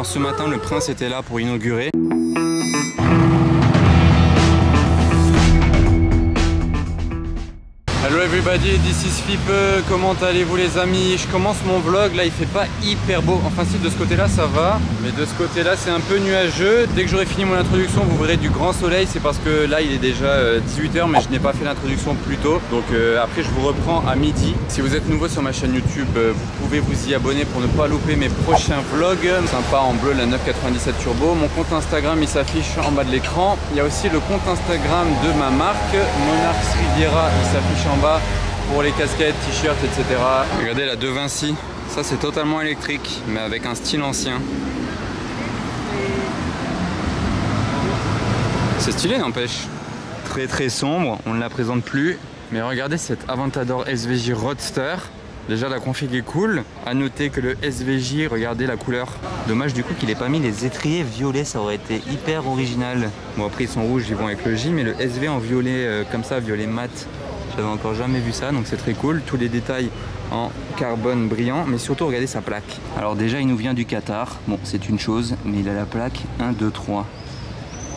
Alors ce matin, le prince était là pour inaugurer. Hello everybody, this is Fipe, comment allez-vous les amis? Je commence mon vlog, là il fait pas hyper beau, enfin si de ce côté là ça va, mais de ce côté là c'est un peu nuageux. Dès que j'aurai fini mon introduction vous verrez du grand soleil, c'est parce que là il est déjà 18 h mais je n'ai pas fait l'introduction plus tôt. Donc après je vous reprends à midi. Si vous êtes nouveau sur ma chaîne YouTube, vous pouvez vous y abonner pour ne pas louper mes prochains vlogs. Sympa en bleu la 997 Turbo, mon compte Instagram il s'affiche en bas de l'écran. Il y a aussi le compte Instagram de ma marque, Monarchs Riviera, il s'affiche en bas pour les casquettes, t-shirts, etc. Regardez la De Vinci, ça c'est totalement électrique mais avec un style ancien. C'est stylé n'empêche. Très sombre, on ne la présente plus. Mais regardez cette Aventador SVJ Roadster. Déjà la config est cool. À noter que le SVJ, regardez la couleur. Dommage du coup qu'il ait pas mis les étriers violets, ça aurait été hyper original. Bon après ils sont rouges, ils vont avec le J, mais le SV en violet comme ça, violet mat. J'avais encore jamais vu ça, donc c'est très cool. Tous les détails en carbone brillant, mais surtout regardez sa plaque. Alors déjà il nous vient du Qatar, bon c'est une chose, mais il a la plaque 1, 2, 3.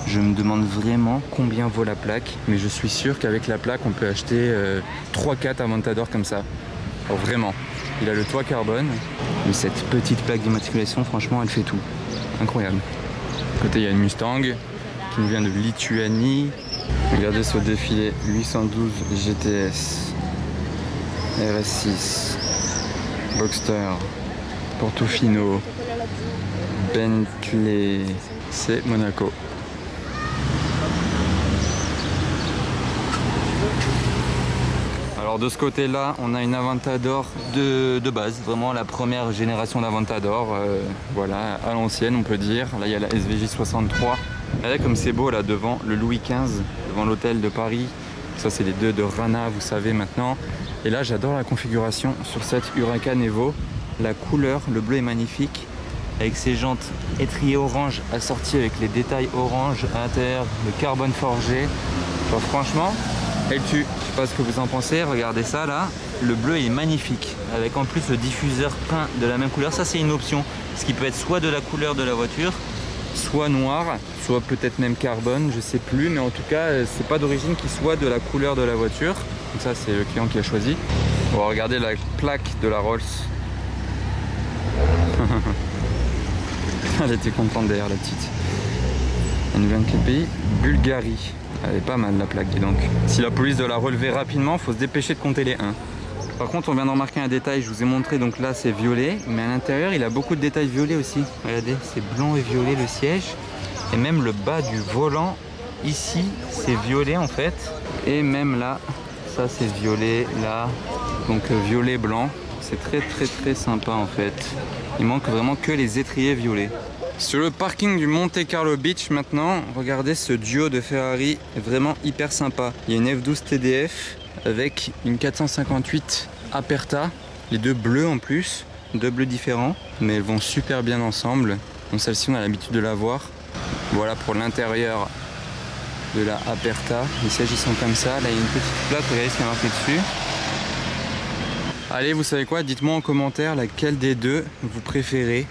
Je me demande vraiment combien vaut la plaque, mais je suis sûr qu'avec la plaque on peut acheter 3-4 Aventador comme ça. Alors vraiment, il a le toit carbone, mais cette petite plaque d'immatriculation franchement elle fait tout. Incroyable. À côté il y a une Mustang qui nous vient de Lituanie. Regardez ce défilé 812 GTS, RS6, Boxster, Portofino, Bentley, c'est Monaco. Alors de ce côté là on a une Aventador de base, vraiment la première génération d'Aventador, voilà, à l'ancienne on peut dire. Là il y a la SVJ 63. Regardez comme c'est beau là devant le Louis XV, devant l'hôtel de Paris. Ça c'est les deux de Rana, vous savez maintenant. Et là j'adore la configuration sur cette Huracan Evo. La couleur, le bleu est magnifique. Avec ses jantes étriées orange assorties avec les détails orange à l'intérieur, le carbone forgé. Genre, franchement, elle tue. Je sais pas ce que vous en pensez, regardez ça là. Le bleu est magnifique. Avec en plus le diffuseur peint de la même couleur. Ça c'est une option. Ce qui peut être soit de la couleur de la voiture, soit noir, soit peut-être même carbone, je sais plus, mais en tout cas c'est pas d'origine qui soit de la couleur de la voiture. Donc ça c'est le client qui a choisi. On va regarder la plaque de la Rolls. Elle était contente derrière la petite. Elle nous vient de quel pays? Bulgarie. Elle est pas mal la plaque, dis donc. Si la police doit la relever rapidement, faut se dépêcher de compter les 1. Par contre on vient de remarquer un détail, je vous ai montré, donc là c'est violet, mais à l'intérieur il a beaucoup de détails violets aussi. Regardez, c'est blanc et violet le siège, et même le bas du volant, ici c'est violet en fait, et même là, ça c'est violet, là, donc violet blanc, c'est très sympa en fait. Il manque vraiment que les étriers violets. Sur le parking du Monte Carlo Beach maintenant, regardez ce duo de Ferrari, vraiment hyper sympa. Il y a une F12 TDF, avec une 458 Aperta, les deux bleus en plus, deux bleus différents, mais elles vont super bien ensemble. Donc celle-ci on a l'habitude de la voir. Voilà pour l'intérieur de la Aperta. Les sièges ils sont comme ça, là il y a une petite plaque, regardez ce qu'il y a marqué dessus. Allez, vous savez quoi, dites-moi en commentaire laquelle des deux vous préférez.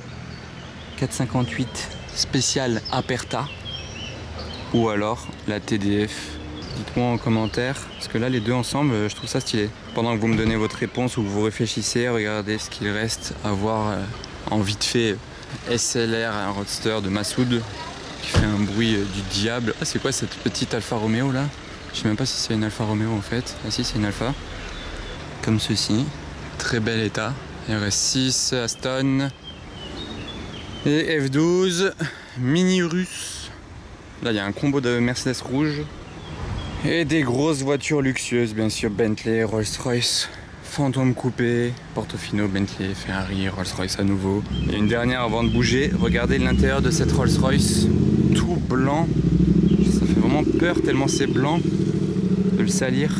458 spéciale Aperta ou alors la TDF. Dites-moi en commentaire, parce que là les deux ensemble je trouve ça stylé. Pendant que vous me donnez votre réponse ou que vous réfléchissez, regardez ce qu'il reste à voir en vite fait. SLR, un roadster de Massoud qui fait un bruit du diable. Ah c'est quoi cette petite Alfa Romeo là? Je sais même pas si c'est une Alfa Romeo en fait. Ah si, c'est une Alfa. Comme ceci, très bel état. RS6, Aston et F12, Mini Russe. Là il y a un combo de Mercedes rouge. Et des grosses voitures luxueuses, bien sûr, Bentley, Rolls-Royce, Phantom Coupé, Portofino, Bentley, Ferrari, Rolls-Royce à nouveau. Et une dernière avant de bouger, regardez l'intérieur de cette Rolls-Royce, tout blanc. Ça fait vraiment peur tellement c'est blanc de le salir,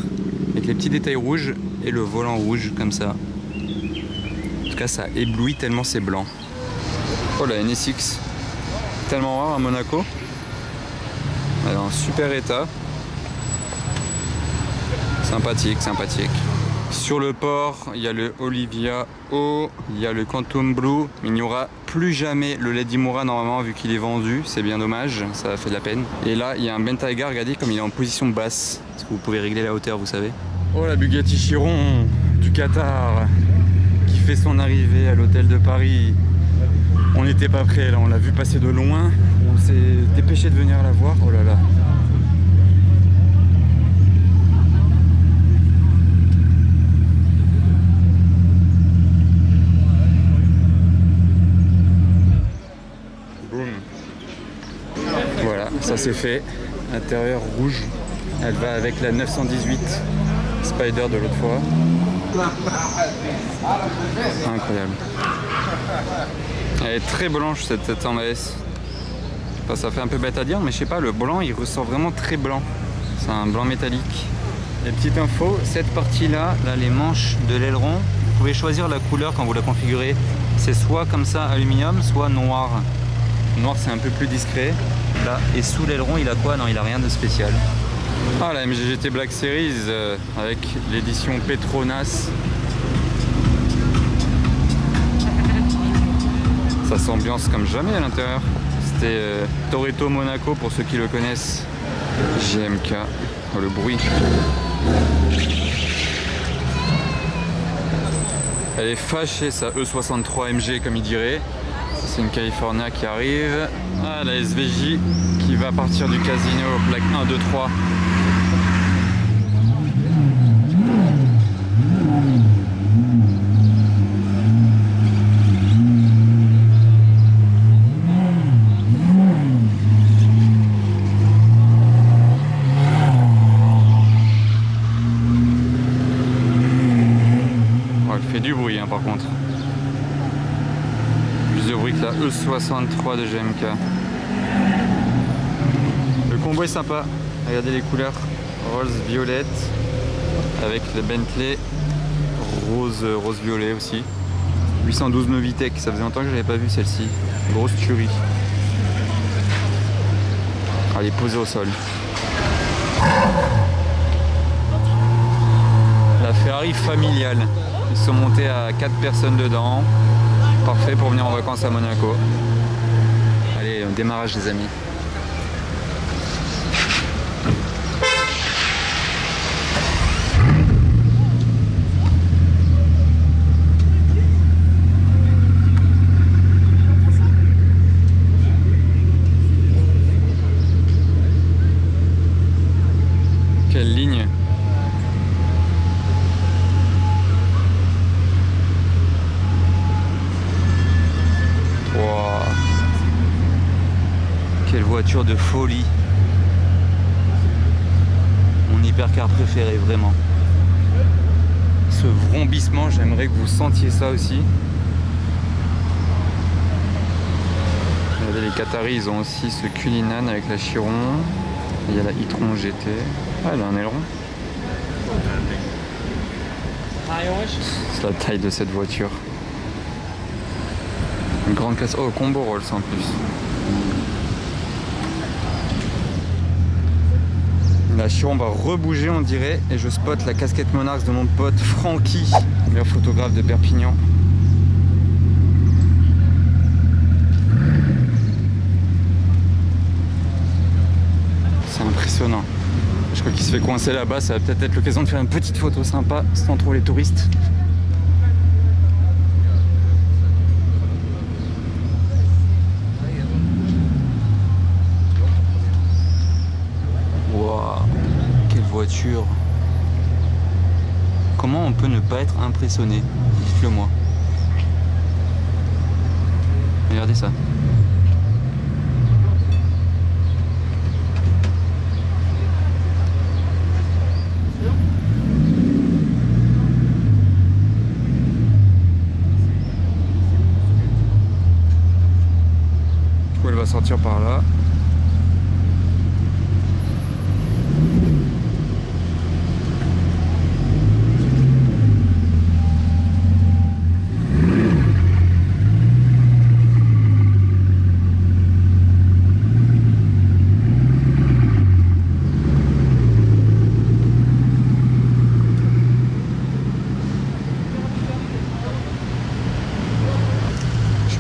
avec les petits détails rouges et le volant rouge comme ça. En tout cas, ça éblouit tellement c'est blanc. Oh la NSX, tellement rare à Monaco. Elle est en super état. Sympathique, sympathique. Sur le port, il y a le Olivia O, il y a le Quantum Blue, mais il n'y aura plus jamais le Lady Mura normalement vu qu'il est vendu, c'est bien dommage, ça fait de la peine. Et là, il y a un Bentayga, regardez comme il est en position basse, parce que vous pouvez régler la hauteur, vous savez. Oh, la Bugatti Chiron du Qatar qui fait son arrivée à l'hôtel de Paris. On n'était pas prêt là, on l'a vu passer de loin, on s'est dépêché de venir la voir, oh là là. Voilà, ça c'est fait. Intérieur rouge. Elle va avec la 918 Spider de l'autre fois. Incroyable. Elle est très blanche cette 700 S. Enfin, ça fait un peu bête à dire, mais je sais pas, le blanc il ressort vraiment très blanc. C'est un blanc métallique. Et petite info, cette partie-là, là, les manches de l'aileron, vous pouvez choisir la couleur quand vous la configurez. C'est soit comme ça aluminium, soit noir. Noir c'est un peu plus discret. Là, et sous l'aileron il a quoi? Non, il a rien de spécial. Ah, la MGGT Black Series avec l'édition Petronas. Ça s'ambiance comme jamais à l'intérieur. C'était Toretto Monaco pour ceux qui le connaissent. GMK, oh, le bruit. Elle est fâchée sa E63 MG comme il dirait. C'est une California qui arrive. Ah, la SVJ qui va partir du casino, plaque 1, 2, 3. Oh, elle fait du bruit hein, par contre. Plus de bruit que la E63 de GMK. Le combo est sympa. Regardez les couleurs. Rose violette avec le Bentley rose violet aussi. 812 Novitec, ça faisait longtemps que je n'avais pas vu celle-ci. Grosse tuerie. Elle est posée au sol. La Ferrari familiale. Ils sont montés à 4 personnes dedans. Parfait pour venir en vacances à Monaco. Allez, démarrage les amis. Quelle ligne! Wow. Quelle voiture de folie! Mon hypercar préféré, vraiment. Ce vrombissement, j'aimerais que vous sentiez ça aussi. Regardez, les Qataris, ils ont aussi ce Cullinan avec la Chiron. Il y a la e-tron GT. Ah, elle a un aileron. C'est la taille de cette voiture. Une grande classe. Oh, combo Rolls en plus. La Chiron va rebouger, on dirait. Et je spot la casquette Monarch de mon pote Francky, meilleur photographe de Perpignan. C'est impressionnant. Je crois qu'il se fait coincer là-bas, ça va peut-être être l'occasion de faire une petite photo sympa sans trop les touristes. Waouh, quelle voiture! Comment on peut ne pas être impressionné? Dites-le moi. Regardez ça. Elle va sortir par là.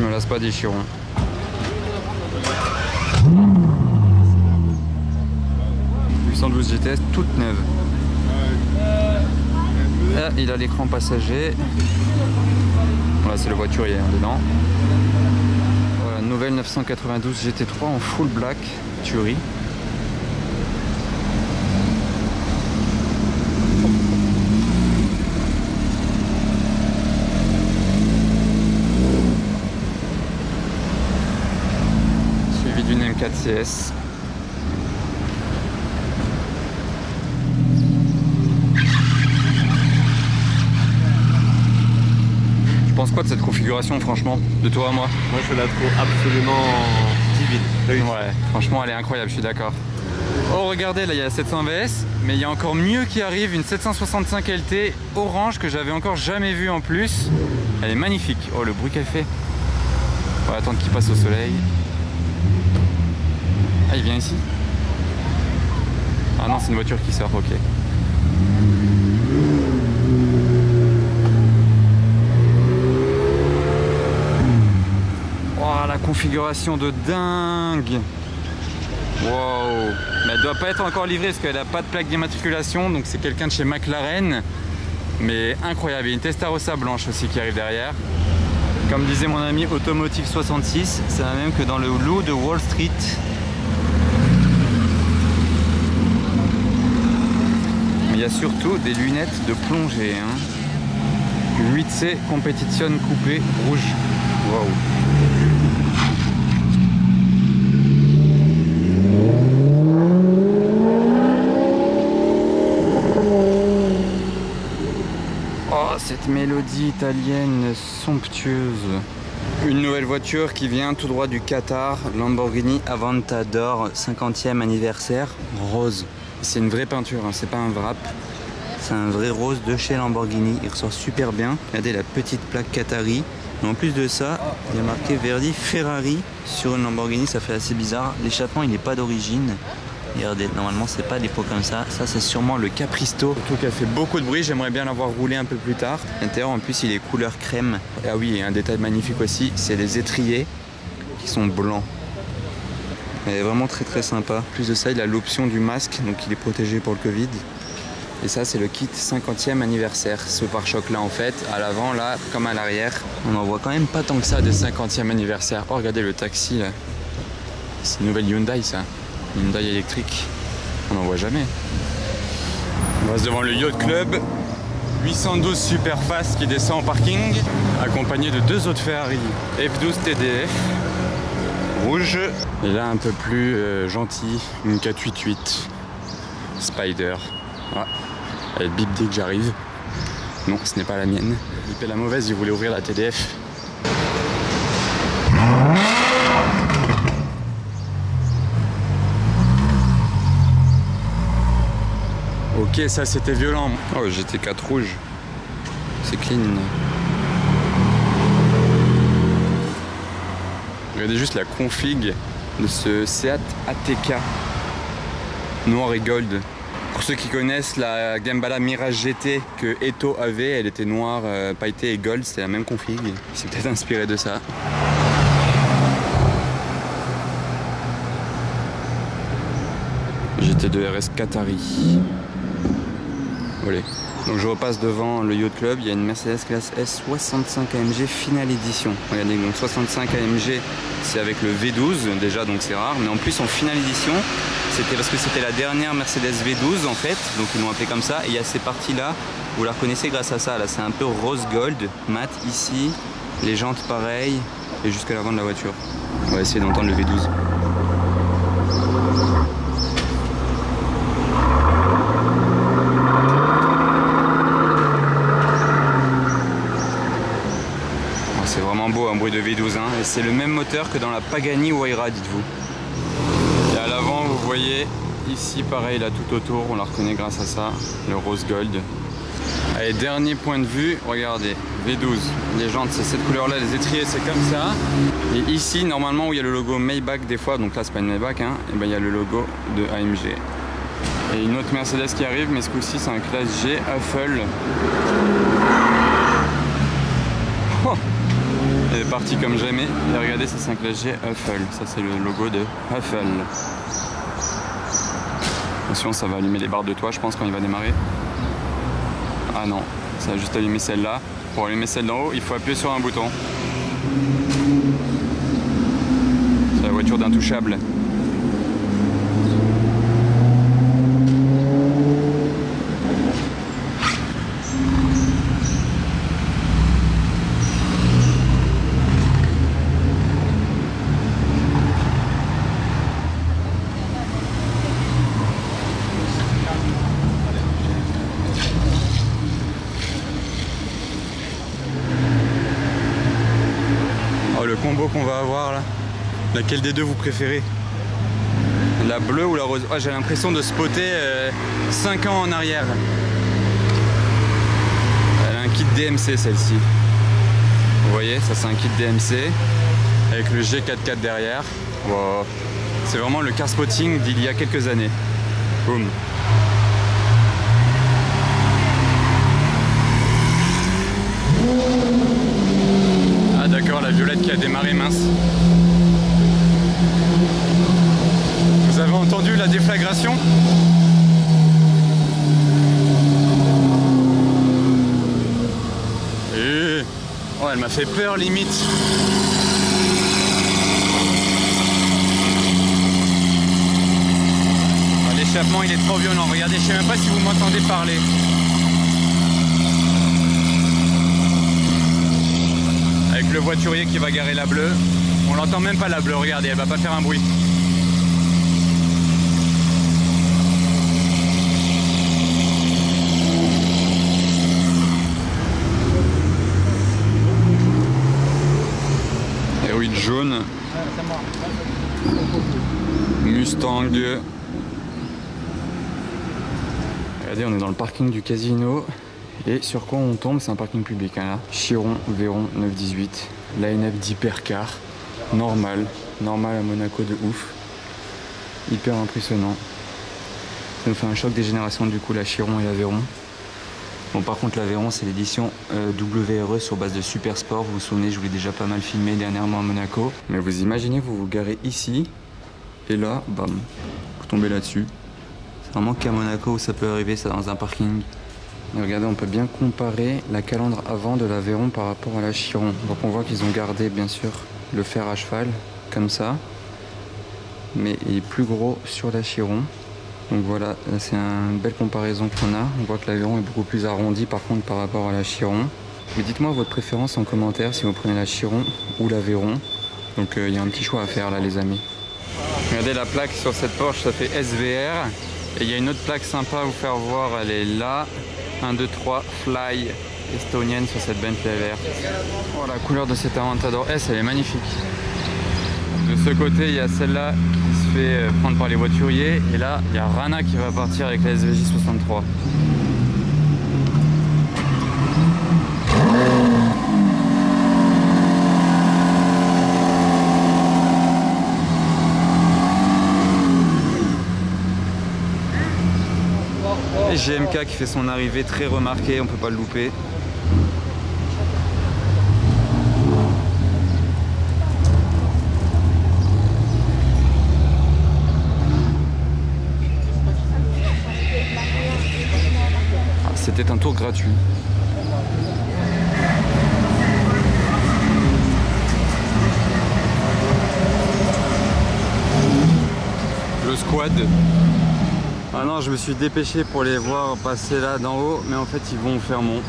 me lasse pas des chirons. GTS toute neuve. Là, il a l'écran passager. Voilà, c'est le voiturier hein, dedans. Voilà, nouvelle 992 GT3 en full black Tuerie. Suivi d'une M4 CS. Tu penses quoi de cette configuration, franchement, de toi à moi? Moi je la trouve absolument divine. Ouais, franchement elle est incroyable, je suis d'accord. Oh regardez, là il y a la 700 VS, mais il y a encore mieux qui arrive, une 765 LT orange que j'avais encore jamais vue en plus. Elle est magnifique. Oh le bruit qu'elle fait. On va attendre qu'il passe au soleil. Ah il vient ici? Ah non c'est une voiture qui sort, ok. La configuration de dingue. Wow. Mais elle doit pas être encore livrée parce qu'elle n'a pas de plaque d'immatriculation, donc c'est quelqu'un de chez McLaren. Mais incroyable, il y a une Testarossa blanche aussi qui arrive derrière. Comme disait mon ami Automotive 66, c'est la même que dans le loup de Wall Street. Mais il y a surtout des lunettes de plongée. Hein. 8C Competition coupé rouge. Waouh. Cette mélodie italienne somptueuse. Une nouvelle voiture qui vient tout droit du Qatar, Lamborghini Aventador 50e anniversaire, rose. C'est une vraie peinture, hein, c'est pas un wrap. C'est un vrai rose de chez Lamborghini, il ressort super bien. Regardez la petite plaque Qatari. Et en plus de ça, il y a marqué Verdi Ferrari sur une Lamborghini, ça fait assez bizarre. L'échappement il n'est pas d'origine. Regardez, normalement c'est pas des pots comme ça. Ça c'est sûrement le Capristo. Surtout qu'elle fait beaucoup de bruit, j'aimerais bien l'avoir roulé un peu plus tard. L'intérieur en plus il est couleur crème. Et ah oui, et un détail magnifique aussi, c'est les étriers qui sont blancs. Elle est vraiment très très sympa. En plus de ça, il a l'option du masque, donc il est protégé pour le Covid. Et ça c'est le kit 50e anniversaire. Ce pare-choc là en fait, à l'avant là, comme à l'arrière. On en voit quand même pas tant que ça de 50e anniversaire. Oh regardez le taxi là. C'est une nouvelle Hyundai ça. Hyundai électrique, on n'en voit jamais. On passe devant le Yacht Club 812 Superfast qui descend en parking, accompagné de deux autres Ferrari F12 TDF rouge. Et là un peu plus gentil, une 488 Spider. Ah, elle bip dès que j'arrive. Non, ce n'est pas la mienne. Il fait la mauvaise, il voulait ouvrir la TDF. Ok, ça c'était violent. Oh, GT4 rouge. C'est clean. Regardez juste la config de ce Seat ATK noir et gold. Pour ceux qui connaissent la Gambala Mirage GT que Eto avait, elle était noire, pailletée et gold, c'était la même config. C'est peut-être inspiré de ça. GT2 RS Qatari. Voilà. Donc je repasse devant le Yacht Club, il y a une Mercedes classe S 65 AMG finale édition. Regardez, donc 65 AMG c'est avec le V12 déjà, donc c'est rare, mais en plus en finale édition, c'était parce que c'était la dernière Mercedes V12 en fait, donc ils l'ont appelé comme ça, et il y a ces parties là, vous la reconnaissez grâce à ça, là c'est un peu rose gold, mat ici, les jantes pareilles, et jusqu'à l'avant de la voiture. On va essayer d'entendre le V12. C'est vraiment beau, un bruit de V12, hein. Et c'est le même moteur que dans la Pagani Huayra, dites-vous. Et à l'avant, vous voyez, ici pareil, là tout autour, on la reconnaît grâce à ça, le rose gold. Allez, dernier point de vue, regardez, V12, les jantes c'est cette couleur là, les étriers c'est comme ça. Et ici, normalement où il y a le logo Maybach des fois, donc là c'est pas une Maybach, hein, et ben il y a le logo de AMG. Et une autre Mercedes qui arrive, mais ce coup-ci c'est un classe G Huffle. Oh, Elle est partie comme jamais. Et regardez, ça c'est un classe G Huffle. Ça c'est le logo de Huffle. Attention, ça va allumer les barres de toit, je pense, quand il va démarrer. Ah non, ça va juste allumer celle-là. Pour allumer celle d'en haut, il faut appuyer sur un bouton. C'est la voiture d'intouchable. Le combo qu'on va avoir là, laquelle des deux vous préférez? La bleue ou la rose? Oh, j'ai l'impression de spotter 5 ans en arrière. Elle a un kit DMC celle-ci. Vous voyez, ça c'est un kit DMC avec le G44 derrière. Wow. C'est vraiment le car spotting d'il y a quelques années. Boum. D'accord, la violette qui a démarré, mince. Vous avez entendu la déflagration? Et... oh, elle m'a fait peur limite. Oh, l'échappement il est trop violent, regardez, je sais même pas si vous m'entendez parler. Avec le voiturier qui va garer la bleue. On l'entend même pas la bleue, regardez, elle va pas faire un bruit. Et oui, jaune. Mustang. Regardez, on est dans le parking du casino. Et sur quoi on tombe? C'est un parking public hein, là. Chiron, Veyron, 918. Line-up d'hypercar. Normal à Monaco de ouf. Hyper impressionnant. Ça nous fait un choc des générations du coup, la Chiron et la Veyron. Bon, par contre, la Veyron, c'est l'édition WRE sur base de Super Sport. Vous vous souvenez, je vous l'ai déjà pas mal filmé dernièrement à Monaco. Mais vous imaginez, vous vous garez ici. Et là, bam, vous tombez là-dessus. C'est vraiment qu'à Monaco où ça peut arriver, ça, dans un parking. Et regardez, on peut bien comparer la calandre avant de la Veyron par rapport à la Chiron. Donc on voit qu'ils ont gardé bien sûr le fer à cheval, comme ça. Mais il est plus gros sur la Chiron. Donc voilà, c'est une belle comparaison qu'on a. On voit que la Veyron est beaucoup plus arrondie par contre par rapport à la Chiron. Mais dites-moi votre préférence en commentaire si vous prenez la Chiron ou la Veyron. Donc il y a un petit choix à faire là les amis. Regardez la plaque sur cette Porsche, ça fait SVR. Et il y a une autre plaque sympa à vous faire voir, elle est là. 1, 2, 3, Fly estonienne sur cette Bentley verte. Oh, la couleur de cette Aventador S, elle est magnifique. De ce côté, il y a celle-là qui se fait prendre par les voituriers. Et là, il y a Rana qui va partir avec la SVJ 63. Et GMK qui fait son arrivée très remarquée, on peut pas le louper. Ah, c'était un tour gratuit. Le squad. Ah non, je me suis dépêché pour les voir passer là d'en haut, mais en fait ils vont au Fermont.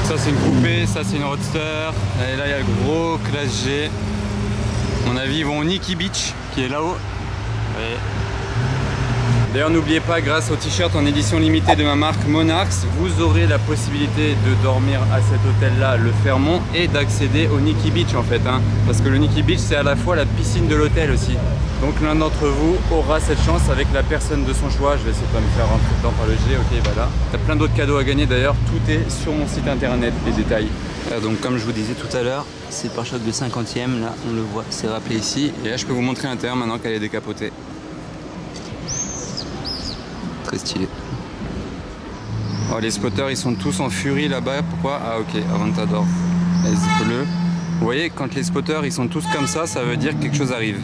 Ça c'est une coupée, ça c'est une roadster, et là il y a le gros classe G. À mon avis ils vont au Nikki Beach qui est là-haut. D'ailleurs n'oubliez pas, grâce au t-shirt en édition limitée de ma marque Monarchs, vous aurez la possibilité de dormir à cet hôtel là, le Fermont, et d'accéder au Nikki Beach en fait hein, parce que le Nikki Beach c'est à la fois la piscine de l'hôtel aussi. Donc l'un d'entre vous aura cette chance avec la personne de son choix. Je vais essayer de pas me faire rentrer dedans par le G, ok voilà. Il y a plein d'autres cadeaux à gagner d'ailleurs, tout est sur mon site internet, les détails. Donc comme je vous disais tout à l'heure, c'est le pare-choc de 50e, là on le voit, c'est rappelé ici. Et là je peux vous montrer l'intérieur maintenant qu'elle est décapotée. très stylé. Oh, les spotters ils sont tous en furie là-bas. Pourquoi? Ah ok, Aventador S bleu. Vous voyez, quand les spotters ils sont tous comme ça veut dire que quelque chose arrive.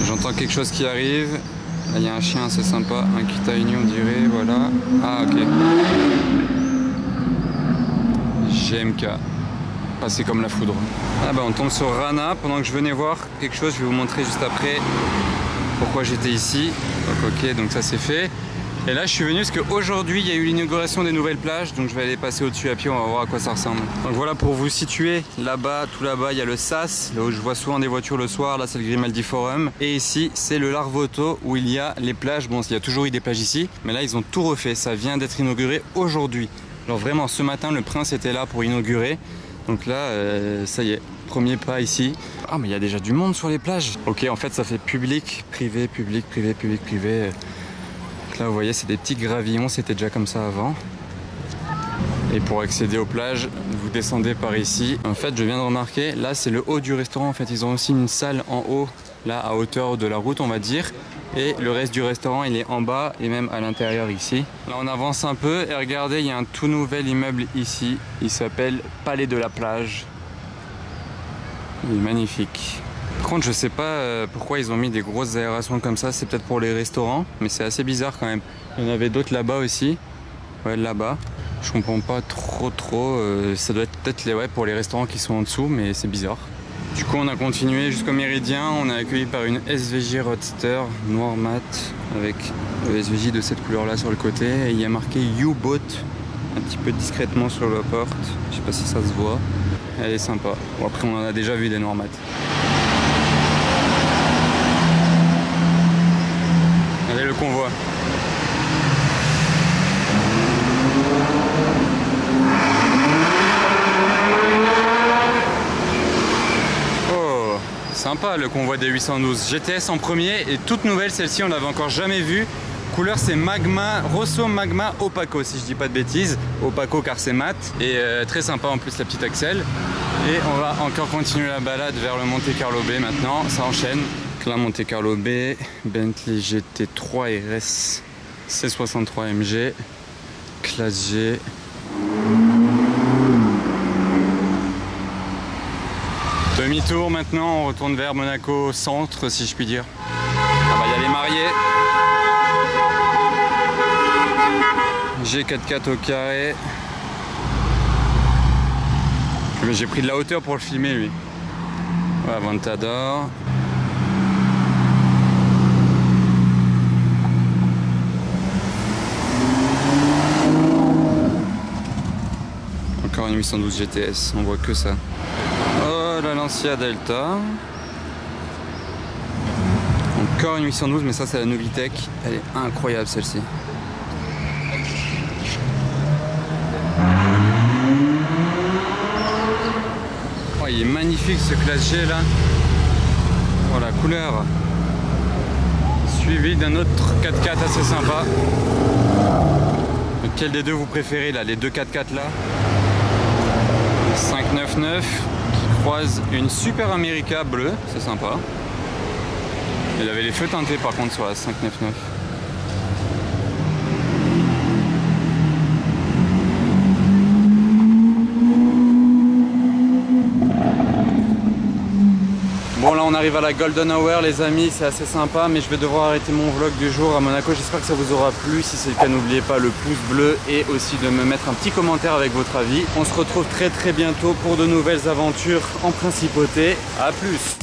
J'entends quelque chose qui arrive. Là il y a un chien, c'est sympa. Un Kita-Inu on dirait, voilà. Ah ok. GMK. Passé comme la foudre. Ah bah on tombe sur Rana. Pendant que je venais voir quelque chose, je vais vous montrer juste après pourquoi j'étais ici. Donc ok, donc ça c'est fait. Et là je suis venu parce qu'aujourd'hui il y a eu l'inauguration des nouvelles plages. Donc je vais aller passer au-dessus à pied, on va voir à quoi ça ressemble. Donc voilà, pour vous situer, là-bas, tout là-bas il y a le SAS, là où je vois souvent des voitures le soir. Là c'est le Grimaldi Forum. Et ici c'est le Larvoto où il y a les plages. Bon, il y a toujours eu des plages ici, mais là ils ont tout refait. Ça vient d'être inauguré aujourd'hui. Alors vraiment ce matin le prince était là pour inaugurer. Donc là, ça y est, premier pas ici. Ah mais il y a déjà du monde sur les plages. Ok, en fait ça fait public, privé, public, privé, public, privé. Donc là vous voyez c'est des petits gravillons, c'était déjà comme ça avant. Et pour accéder aux plages, vous descendez par ici. En fait je viens de remarquer, là c'est le haut du restaurant. En fait ils ont aussi une salle en haut, là à hauteur de la route on va dire. Et le reste du restaurant il est en bas et même à l'intérieur ici. Là on avance un peu et regardez, il y a un tout nouvel immeuble ici. Il s'appelle Palais de la Plage. Il est magnifique. Par contre je sais pas pourquoi ils ont mis des grosses aérations comme ça. C'est peut-être pour les restaurants, mais c'est assez bizarre quand même. Il y en avait d'autres là-bas aussi. Ouais, là-bas. Je comprends pas trop. Ça doit être peut-être pour les restaurants qui sont en dessous, mais c'est bizarre. Du coup on a continué jusqu'au Méridien, on est accueilli par une SVJ Roadster noir mat avec le SVJ de cette couleur là sur le côté et il y a marqué U-Boat un petit peu discrètement sur la porte, je sais pas si ça se voit, elle est sympa. Bon, après on en a déjà vu des noirs mat. Allez le convoi. Sympa le convoi des 812. GTS en premier et toute nouvelle, celle-ci on l'avait encore jamais vue. Couleur c'est magma, Rosso Magma Opaco si je dis pas de bêtises. Opaco car c'est mat et très sympa en plus la petite axle. Et on va encore continuer la balade vers le Monte Carlo Bay maintenant, ça enchaîne. Donc là Monte Carlo Bay, Bentley GT3 RS C63 MG, classe G. Demi-tour maintenant, on retourne vers Monaco centre si je puis dire. Ah bah il y a les mariés. G44 au carré. Mais j'ai pris de la hauteur pour le filmer lui. Ouais, Aventador. Encore une 812 GTS, on voit que ça. La Lancia Delta. Encore une 812, mais ça c'est la Novitec. Elle est incroyable celle-ci. Oh, il est magnifique ce classe G là. Oh la couleur. Suivi d'un autre 4x4 assez sympa. Lequel des deux vous préférez là? Les deux 4x4 là. 599. Croise une Super America bleue, c'est sympa. Il avait les feux teintés par contre sur la 599. Bon là on arrive à la Golden Hour les amis, c'est assez sympa mais je vais devoir arrêter mon vlog du jour à Monaco. J'espère que ça vous aura plu, si c'est le cas n'oubliez pas le pouce bleu et aussi de me mettre un petit commentaire avec votre avis. On se retrouve très bientôt pour de nouvelles aventures en principauté. A plus.